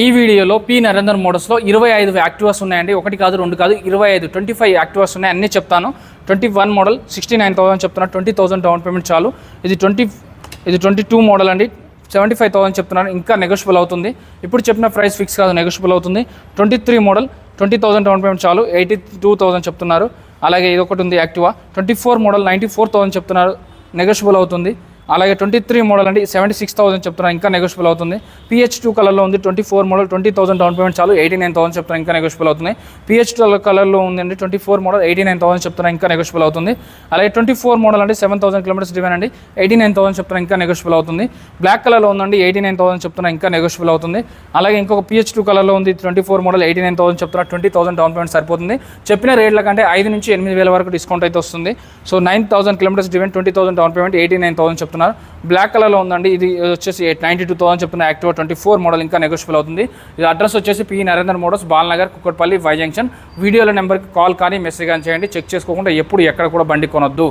ఈ వీడియోలో పి నరేందర్ మోడల్స్లో 25 యాక్టివాస్ ఉన్నాయండి. ఒకటి కాదు రెండు కాదు 25 యాక్టివాస్ ఉన్నాయి. అన్నీ చెప్తాను. 21 మోడల్ 69,000 చెప్తున్నారు. 20,000 డౌన్ పేమెంట్ చాలు. ఇది 22 మోడల్ అండి, 75,000 చెప్తున్నారు. ఇంకా నెగోషియబుల్ అవుతుంది. ఇప్పుడు చెప్పిన ప్రైస్ ఫిక్స్ కాదు, నెగోషియబుల్ అవుతుంది. 23 మోడల్ 20,000 డౌన్ పేమెంట్ చాలు, 82,000 చెప్తున్నారు. అలాగే ఇది ఒకటి ఉంది యాక్టివా. 24 మోడల్ 94,000 చెప్తున్నారు, నెగోషియబుల్ అవుతుంది. అలాగే 23 మోడల్ అండి 76,000 చెప్తున్నారు, ఇంకా నెగోషియబుల్ అవుతుంది. PH2 కలర్లో ఉంది 24 మోడల్ 20,000 డౌన్ పేమెంట్ చాలు, 89,000 చెప్తున్నారు, ఇంకా నెగోషియబుల్ అవుతుంది. PH2 కలర్లో ఉందండి 24 మోడల్ 89,000 చెప్తున్నారు, ఇంకా నెగోషియబుల్ అవుతుంది. అలాగే 24 మోడల్ అండి 7,000 కిలోమీటర్స్ డ్రైవెన్ అండి, 89,000 చెప్తున్నారు, ఇంకా నెగోషియబుల్ అవుతుంది. బ్లాక్ కలర్లో ఉందండి 89,000 చెప్తున్నారు, ఇంకా నెగోషియబుల్ అవుతుంది. అలాగే ఇంకొక PH2 కలర్లో ఉంది 24 మోడల్ 89,000 చెప్తున్నారు, 20,000 డౌన్ పేమెంట్ సరిపోతుంది. చెప్పిన రేట్ల కంటే 5 నుంచి 8,000 వరకు డిస్కౌంట్ అయితే వస్తుంది. So 9,000 kilometres driven 20,000 down payment 89,000 చెప్తున్నారు. బ్లాక్ కలర్లో ఉందండి, ఇది వచ్చేసి 92,000 చెప్తున్న యాక్టివా 24 మోడల్, ఇంకా నెగోషియబుల్ అవుతుంది. ఇది అడ్రస్ వచ్చేసి P Narender models, Balanagar, Kukatpally, Y junction. వీడియోల నెంబర్కి కాల్ కానీ మెసేజ్ కానీ చేయండి. చెక్ చేసుకోకుండా ఎప్పుడు ఎక్కడ కూడా బండి కొనొద్దు.